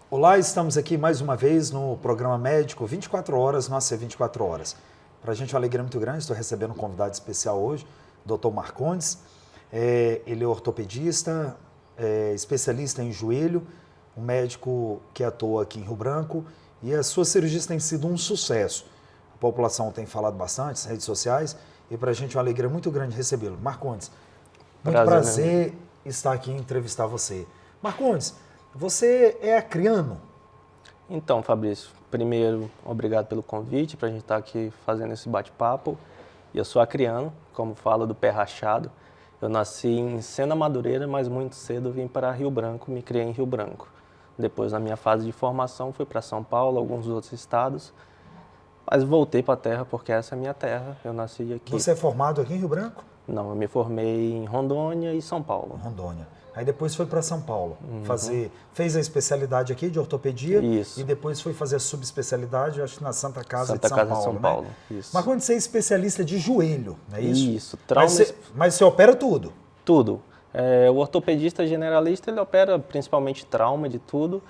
Olá, estamos aqui mais uma vez no programa médico 24 horas, nossa 24 horas. Para a gente é uma alegria muito grande, estou recebendo um convidado especial hoje, Dr. Marcondes. Ele é ortopedista, especialista em joelho, um médico que atua aqui em Rio Branco e as suas cirurgias têm sido um sucesso. A população tem falado bastante nas redes sociais e para a gente é uma alegria muito grande recebê-lo. Marcondes, muito prazer estar aqui e entrevistar você. Marcondes, você é acriano? Então, Fabrício, primeiro, obrigado pelo convite para a gente estar aqui fazendo esse bate-papo. Eu sou acriano, como fala do pé rachado. Eu nasci em Sena Madureira, mas muito cedo vim para Rio Branco, me criei em Rio Branco. Depois, na minha fase de formação, fui para São Paulo, alguns outros estados, mas voltei para a terra porque essa é a minha terra, eu nasci aqui. Você é formado aqui em Rio Branco? Não, eu me formei em Rondônia e São Paulo. Rondônia. Aí depois foi para São Paulo, fez a especialidade aqui de ortopedia. Isso. E depois foi fazer a subespecialidade, acho que na Santa Casa Santa de São Casa Paulo, de São né? Paulo, isso. Mas quando você é especialista de joelho, não é isso? Isso, trauma... Mas você opera tudo? Tudo. O ortopedista generalista, ele opera principalmente trauma de tudo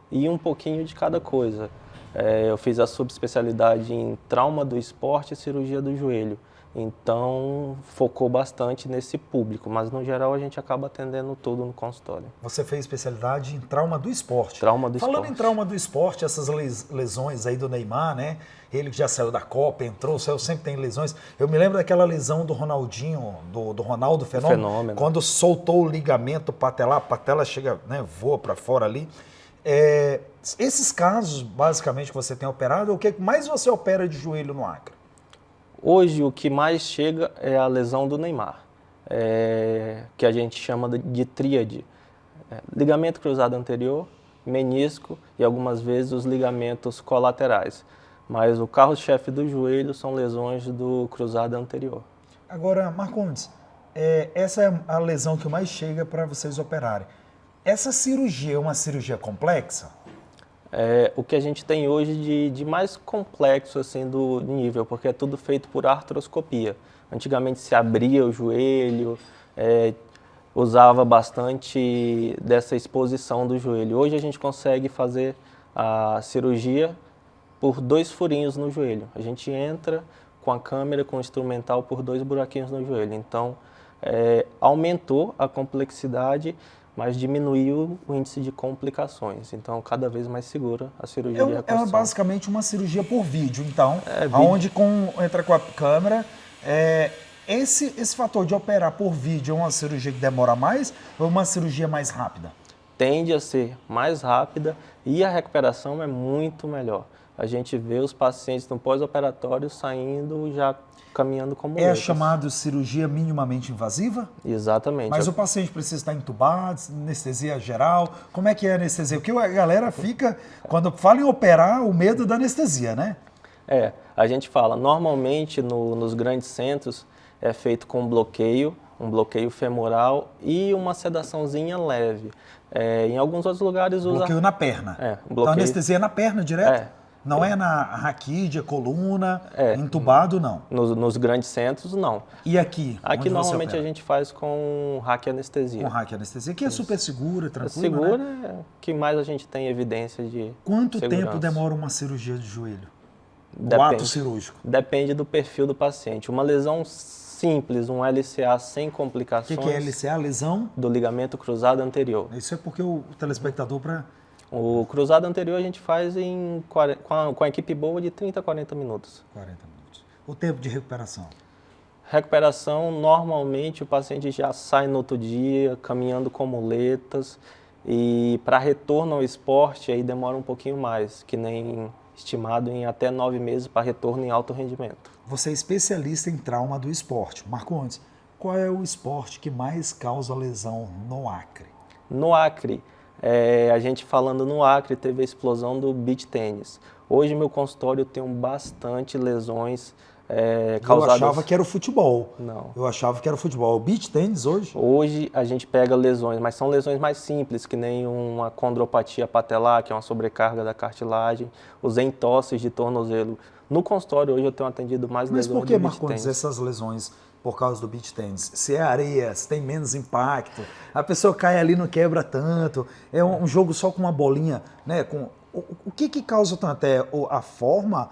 e um pouquinho de cada coisa. Eu fiz a subespecialidade em trauma do esporte e cirurgia do joelho. Então, focou bastante nesse público, mas no geral a gente acaba atendendo tudo no consultório. Você fez especialidade em trauma do esporte. Trauma do Falando esporte. em trauma do esporte, essas lesões aí do Neymar, né? Ele que já saiu da Copa, entrou, saiu, sempre tem lesões. Eu me lembro daquela lesão do Ronaldinho, do Ronaldo Fenômeno, quando soltou o ligamento patelar, a patela chega, né, voa para fora ali. Esses casos, basicamente, que você tem operado, o que mais você opera de joelho no Acre? Hoje, o que mais chega é a lesão do Neymar, que a gente chama de tríade. Ligamento cruzado anterior, menisco e algumas vezes os ligamentos colaterais. Mas o carro-chefe do joelho são lesões do cruzado anterior. Agora, Marcondes, essa é a lesão que mais chega para vocês operarem. Essa cirurgia é uma cirurgia complexa? O que a gente tem hoje de mais complexo assim, do nível, porque é tudo feito por artroscopia. Antigamente se abria o joelho, usava bastante dessa exposição do joelho. Hoje a gente consegue fazer a cirurgia por 2 furinhos no joelho. A gente entra com a câmera, com o instrumental, por 2 buraquinhos no joelho. Então, aumentou a complexidade, mas diminuiu o índice de complicações. Então, cada vez mais segura a cirurgia de reconstrução. É basicamente uma cirurgia por vídeo, então, onde entra com a câmera. Esse fator de operar por vídeo é uma cirurgia que demora mais ou uma cirurgia mais rápida? Tende a ser mais rápida e a recuperação é muito melhor. A gente vê os pacientes no pós-operatório saindo já caminhando como muletas. É chamado cirurgia minimamente invasiva? Exatamente. Mas o paciente precisa estar entubado, anestesia geral? Como é que é a anestesia? Porque a galera fica, quando fala em operar, o medo da anestesia, né? A gente fala, normalmente nos grandes centros é feito com um bloqueio femoral e uma sedaçãozinha leve. Em alguns outros lugares usa... Bloqueio na perna. Bloqueio... Então a anestesia é na perna direto? Não é na raquídea, coluna, entubado, não? Nos grandes centros, não. E aqui? Aqui normalmente a gente faz com raquianestesia. Com raquianestesia, que é super segura, tranquila, segura, né? É o que mais a gente tem evidência de Quanto segurança. Tempo demora uma cirurgia de joelho? O ato cirúrgico? Depende do perfil do paciente. Uma lesão simples, um LCA sem complicações... O que é LCA? Lesão? Do ligamento cruzado anterior. Isso é porque o telespectador O cruzado anterior a gente faz com a equipe boa de 30 a 40 minutos. 40 minutos. O tempo de recuperação? Recuperação, normalmente o paciente já sai no outro dia, caminhando com muletas. E para retorno ao esporte, aí demora um pouquinho mais, que nem estimado em até 9 meses para retorno em alto rendimento. Você é especialista em trauma do esporte. Marcondes, qual é o esporte que mais causa lesão no Acre? No Acre, a gente falando no Acre, teve a explosão do beach tênis. Hoje, meu consultório tem bastante lesões causadas... Eu achava que era o futebol. Não. Eu achava que era o futebol. O beach tênis hoje? Hoje, a gente pega lesões, mas são lesões mais simples, que nem uma condropatia patelar, que é uma sobrecarga da cartilagem, os entosses de tornozelo. No consultório, hoje, eu tenho atendido mais lesões do beach tênis. Mas por que, Marcondes, essas lesões por causa do beach tennis? Se é areia, se tem menos impacto, a pessoa cai ali, não quebra tanto, é um jogo só com uma bolinha, né? O que causa tanto? É a forma,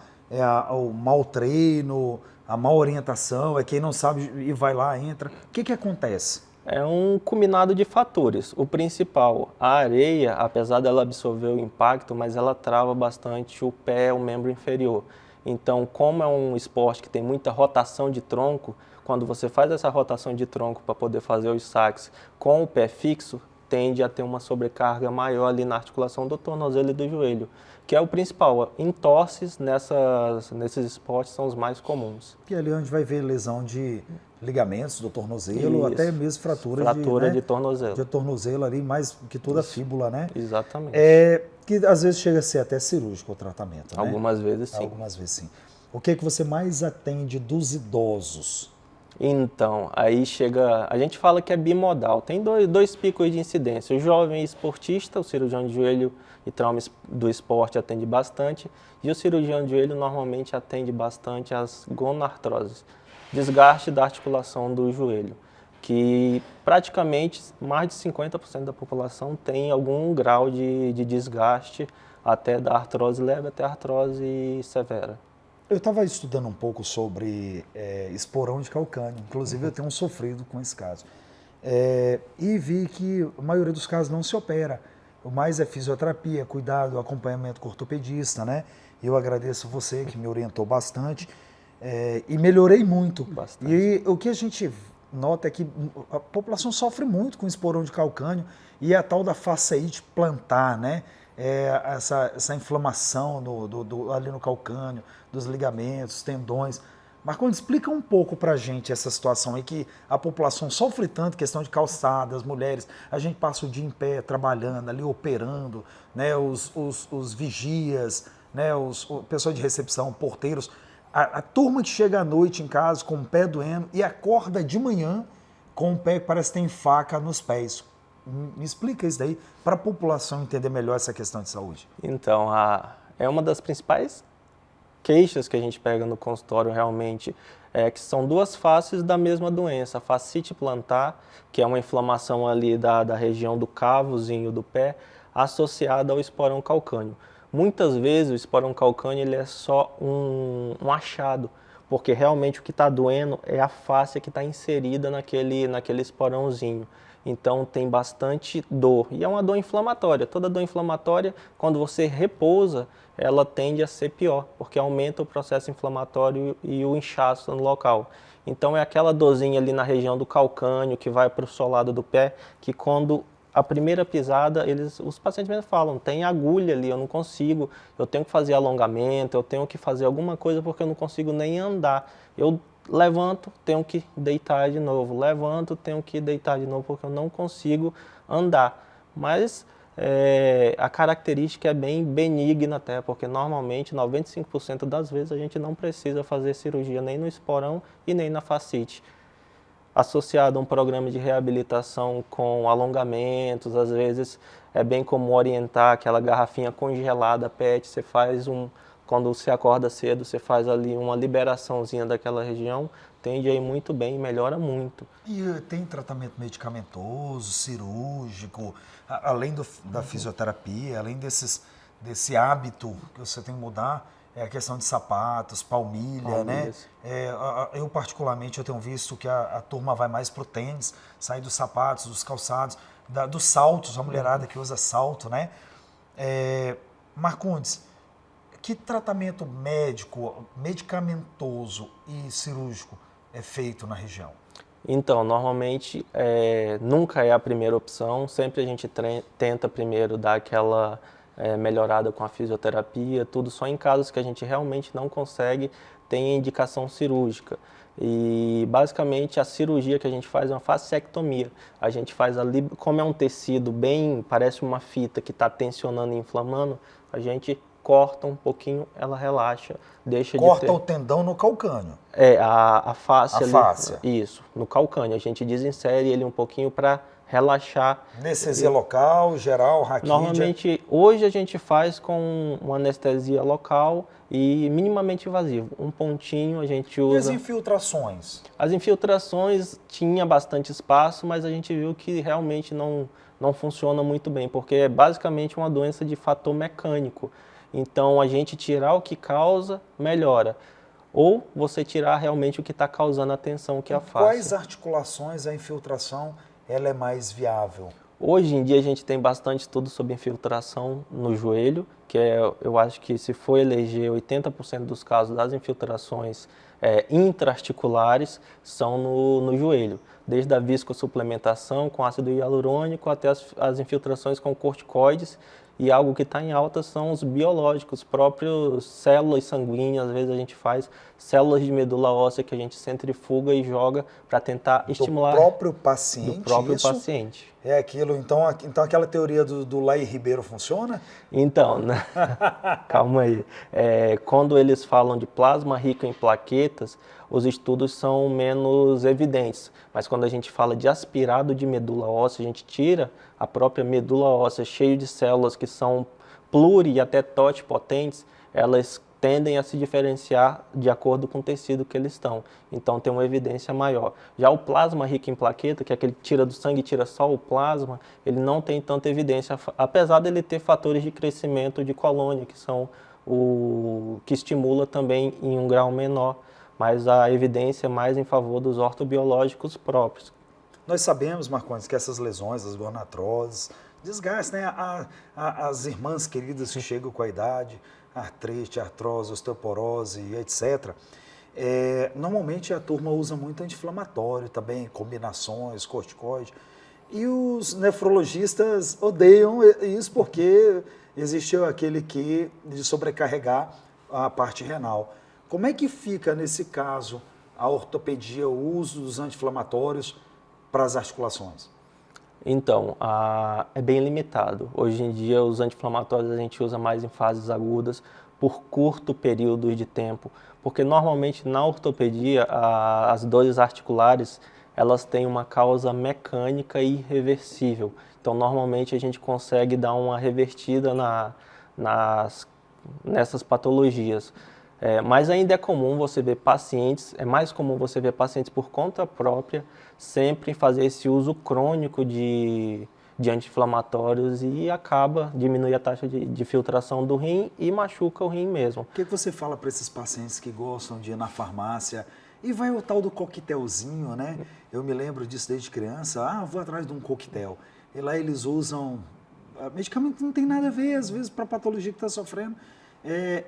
o mau treino, a má orientação, é quem não sabe e vai lá, entra. O que acontece? É um combinado de fatores. O principal, a areia, apesar dela absorver o impacto, mas ela trava bastante o pé, o membro inferior. Então, como é um esporte que tem muita rotação de tronco, quando você faz essa rotação de tronco para poder fazer os saques com o pé fixo, tende a ter uma sobrecarga maior ali na articulação do tornozelo e do joelho, que é o principal. Entorses nesses esportes são os mais comuns. E ali onde vai ver lesão de ligamentos do tornozelo, Isso. até mesmo fratura de tornozelo. De tornozelo ali, mais que toda a fíbula, né? Exatamente. Que às vezes chega a ser até cirúrgico o tratamento, né? Algumas vezes sim. Algumas vezes sim. O que você mais atende dos idosos? Então, aí chega, a gente fala que é bimodal, tem dois picos de incidência. O jovem esportista, o cirurgião de joelho e trauma do esporte atende bastante, e o cirurgião de joelho normalmente atende bastante as gonartroses, desgaste da articulação do joelho, que praticamente mais de 50% da população tem algum grau de desgaste, até da artrose leve até a artrose severa. Eu estava estudando um pouco sobre esporão de calcânio, inclusive eu tenho sofrido com esse caso. E vi que a maioria dos casos não se opera. O mais é fisioterapia, cuidado, acompanhamento com ortopedista, né? Eu agradeço você que me orientou bastante e melhorei muito. Bastante. E o que a gente nota é que a população sofre muito com esporão de calcânio e a tal da fasciite plantar, né? Essa inflamação ali no calcânio, dos ligamentos, tendões. Marcondes, explica um pouco pra gente essa situação aí que a população sofre tanto, questão de calçadas, mulheres, a gente passa o dia em pé trabalhando, ali operando, né, os vigias, né, o pessoal de recepção, porteiros, a turma que chega à noite em casa com o pé doendo e acorda de manhã com o pé que parece que tem faca nos pés. Me explica isso daí para a população entender melhor essa questão de saúde. Então, é uma das principais queixas que a gente pega no consultório realmente, que são duas faces da mesma doença. A fascite plantar, que é uma inflamação ali da região do cavozinho do pé, associada ao esporão calcâneo. Muitas vezes o esporão calcâneo ele é só um achado, porque realmente o que está doendo é a face que está inserida naquele esporãozinho. Então tem bastante dor, e é uma dor inflamatória. Toda dor inflamatória, quando você repousa, ela tende a ser pior, porque aumenta o processo inflamatório e o inchaço no local. Então é aquela dorzinha ali na região do calcâneo, que vai para o solado do pé, que quando a primeira pisada, os pacientes mesmo falam, tem agulha ali, eu não consigo, eu tenho que fazer alongamento, eu tenho que fazer alguma coisa porque eu não consigo nem andar. Eu levanto, tenho que deitar de novo, levanto, tenho que deitar de novo porque eu não consigo andar. Mas a característica é bem benigna até, porque normalmente 95% das vezes a gente não precisa fazer cirurgia nem no esporão e nem na fascite. Associado a um programa de reabilitação com alongamentos, às vezes é bem comum orientar aquela garrafinha congelada PET, você faz quando você acorda cedo, você faz ali uma liberaçãozinha daquela região, tende a ir muito bem, melhora muito. E tem tratamento medicamentoso, cirúrgico, além da fisioterapia, além desse hábito que você tem que mudar, a questão de sapatos, palmilha, né? Eu particularmente eu tenho visto que a turma vai mais pro tênis, sair dos sapatos, dos calçados, dos saltos, a mulherada que usa salto, né? Marcondes, que tratamento médico, medicamentoso e cirúrgico é feito na região? Então, normalmente nunca é a primeira opção, sempre a gente tenta primeiro dar aquela melhorada com a fisioterapia, tudo só em casos que a gente realmente não consegue, tem indicação cirúrgica. E basicamente a cirurgia que a gente faz é uma fasciectomia. A gente faz ali, como é um tecido bem, parece uma fita que está tensionando e inflamando, a gente corta um pouquinho, ela relaxa, deixa de ter... Corta o tendão no calcânio. A face a ali. fáscia. Isso, no calcânio. A gente desinsere ele um pouquinho para relaxar. Anestesia local, geral, raquídea? Normalmente, hoje a gente faz com uma anestesia local e minimamente invasivo. Um pontinho a gente usa... E as infiltrações? As infiltrações tinha bastante espaço, mas a gente viu que realmente não funciona muito bem, porque é basicamente uma doença de fator mecânico. Então, a gente tirar o que causa, melhora. Ou você tirar realmente o que está causando a tensão, que é a face. Quais articulações a infiltração ela é mais viável? Hoje em dia a gente tem bastante estudo sobre infiltração no joelho, que eu acho que se for eleger 80% dos casos das infiltrações intraarticulares são no joelho. Desde a viscosuplementação com ácido hialurônico até as infiltrações com corticoides. E algo que está em alta são os biológicos, próprios células sanguíneas, às vezes a gente faz células de medula óssea que a gente centrifuga e joga para tentar estimular... Do próprio paciente? Do próprio paciente. É aquilo, então aquela teoria do Laí Ribeiro funciona? Então, né? Calma aí. Quando eles falam de plasma rico em plaquetas, os estudos são menos evidentes. Mas quando a gente fala de aspirado de medula óssea, a gente tira a própria medula óssea cheia de células que são pluri e até totipotentes, elas tendem a se diferenciar de acordo com o tecido que eles estão. Então tem uma evidência maior. Já o plasma rico em plaqueta, que é aquele que tira do sangue e tira só o plasma, ele não tem tanta evidência, apesar dele ter fatores de crescimento de colônia, que são o que estimula também em um grau menor, mas a evidência é mais em favor dos ortobiológicos próprios. Nós sabemos, Marcondes, que essas lesões, as gonatroses, desgastam, né? As irmãs queridas que chegam com a idade, artrite, artrose, osteoporose, etc. Normalmente a turma usa muito anti-inflamatório também, combinações, corticoide. E os nefrologistas odeiam isso porque existe aquele que de sobrecarregar a parte renal. Como é que fica, nesse caso, a ortopedia, o uso dos anti-inflamatórios para as articulações? Então, é bem limitado. Hoje em dia, os anti-inflamatórios a gente usa mais em fases agudas, por curto período de tempo, porque normalmente na ortopedia, as dores articulares, elas têm uma causa mecânica e irreversível. Então, normalmente a gente consegue dar uma revertida nessas patologias. Mas ainda é comum você ver pacientes, é mais comum você ver pacientes por conta própria, sempre fazer esse uso crônico de anti-inflamatórios e diminui a taxa de filtração do rim e machuca o rim mesmo. O que você fala para esses pacientes que gostam de ir na farmácia e vai o tal do coquetelzinho, né? Eu me lembro disso desde criança, vou atrás de um coquetel. E lá eles usam medicamento que não tem nada a ver, às vezes, para a patologia que está sofrendo.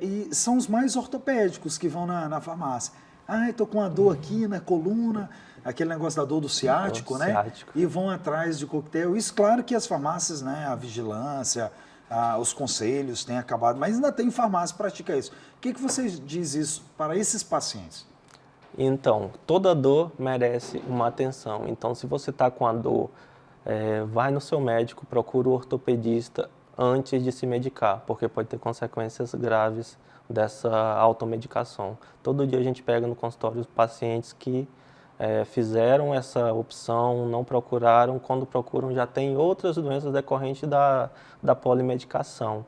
E são os mais ortopédicos que vão na farmácia. Estou com uma dor aqui na coluna, aquele negócio da dor do ciático, né? Ciático. E vão atrás de coquetel. Isso, claro que as farmácias, né, a vigilância, os conselhos têm acabado, mas ainda tem farmácia que pratica isso. O que você diz isso para esses pacientes? Então, toda dor merece uma atenção. Então, se você está com a dor, vai no seu médico, procura o ortopedista antes de se medicar, porque pode ter consequências graves dessa automedicação. Todo dia a gente pega no consultório os pacientes que fizeram essa opção, não procuraram, quando procuram já tem outras doenças decorrentes da polimedicação.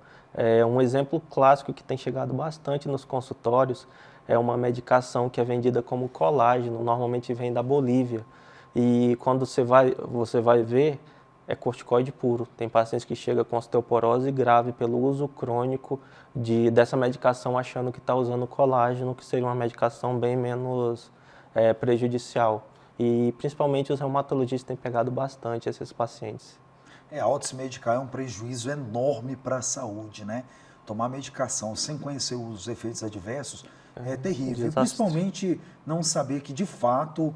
Um exemplo clássico que tem chegado bastante nos consultórios é uma medicação que é vendida como colágeno, normalmente vem da Bolívia. E quando você vai ver, é corticoide puro. Tem pacientes que chegam com osteoporose grave pelo uso crônico dessa medicação, achando que está usando colágeno, que seria uma medicação bem menos prejudicial. E principalmente os reumatologistas têm pegado bastante esses pacientes. Auto se medicar é um prejuízo enorme para a saúde, né? Tomar medicação sem conhecer os efeitos adversos é terrível. E principalmente não saber que de fato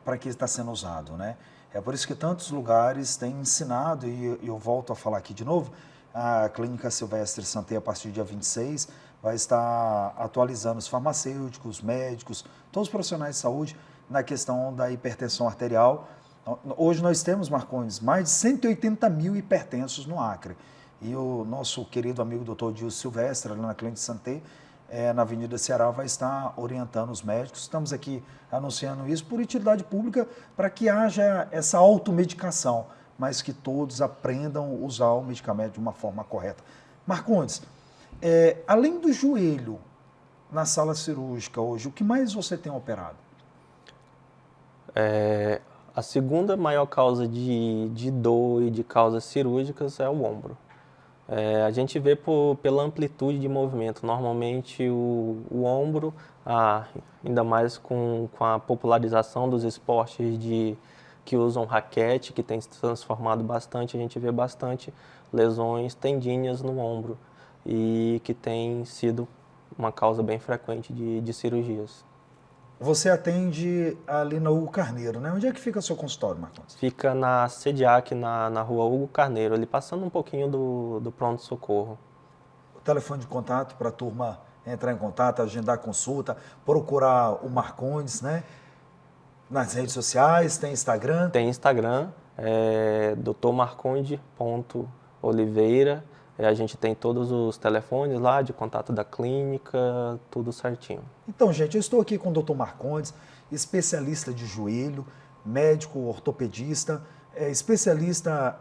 para que está sendo usado, né? É por isso que tantos lugares têm ensinado, e eu volto a falar aqui de novo, a Clínica Silvestre Santé, a partir do dia 26, vai estar atualizando os farmacêuticos, os médicos, todos os profissionais de saúde na questão da hipertensão arterial. Hoje nós temos, Marcondes, mais de 180 mil hipertensos no Acre. E o nosso querido amigo Dr. Dilson Silvestre, ali na Clínica Santé, na Avenida Ceará vai estar orientando os médicos. Estamos aqui anunciando isso por utilidade pública para que haja essa automedicação, mas que todos aprendam a usar o medicamento de uma forma correta. Marcondes, além do joelho na sala cirúrgica hoje, o que mais você tem operado? A segunda maior causa de dor e de causas cirúrgicas é o ombro. A gente vê pela amplitude de movimento. Normalmente o ombro, ainda mais com a popularização dos esportes que usam raquete, que tem se transformado bastante, a gente vê bastante lesões tendíneas no ombro e que tem sido uma causa bem frequente de cirurgias. Você atende ali na Hugo Carneiro, né? Onde é que fica o seu consultório, Marcondes? Fica na Sediac, na rua Hugo Carneiro, ali passando um pouquinho do pronto-socorro. O telefone de contato para a turma entrar em contato, agendar consulta, procurar o Marcondes, né? Nas redes sociais, tem Instagram? Tem Instagram, drmarconde.oliveira. A gente tem todos os telefones lá de contato da clínica, tudo certinho. Então, gente, eu estou aqui com o Dr. Marcondes, especialista de joelho, médico ortopedista, especialista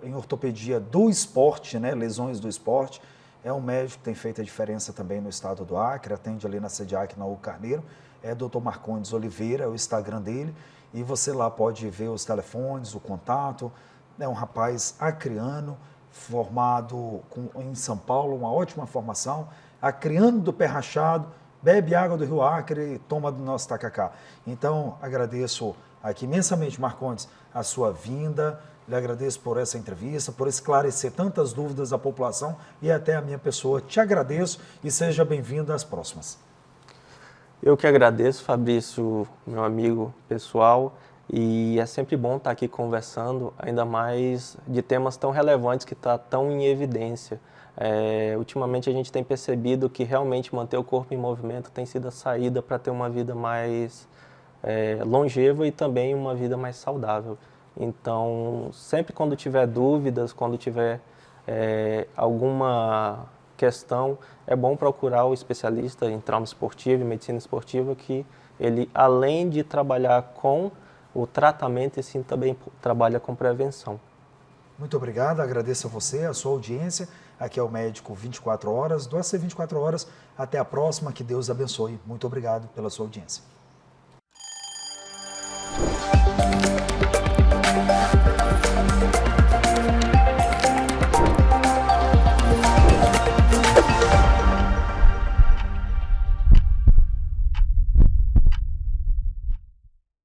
em ortopedia do esporte, né, lesões do esporte. É um médico que tem feito a diferença também no estado do Acre, atende ali na Sediac, na Hugo Carneiro. É Dr. Marcondes Oliveira, é o Instagram dele, e você lá pode ver os telefones, o contato. É um rapaz acreano, formado em São Paulo, uma ótima formação, acreano do pé rachado, bebe água do Rio Acre e toma do nosso tacacá. Então, agradeço aqui imensamente, Marcondes, a sua vinda, lhe agradeço por essa entrevista, por esclarecer tantas dúvidas da população e até a minha pessoa. Te agradeço e seja bem-vindo às próximas. Eu que agradeço, Fabrício, meu amigo pessoal, e é sempre bom estar aqui conversando, ainda mais de temas tão relevantes que estão tão em evidência. Ultimamente a gente tem percebido que realmente manter o corpo em movimento tem sido a saída para ter uma vida mais longeva e também uma vida mais saudável. Então, sempre quando tiver dúvidas, quando tiver alguma questão, é bom procurar o especialista em trauma esportivo e medicina esportiva, que ele, além de trabalhar com o tratamento, e sim também trabalha com prevenção. Muito obrigado, agradeço a você, a sua audiência. Aqui é o Médico 24 Horas, do AC 24 Horas. Até a próxima, que Deus abençoe. Muito obrigado pela sua audiência.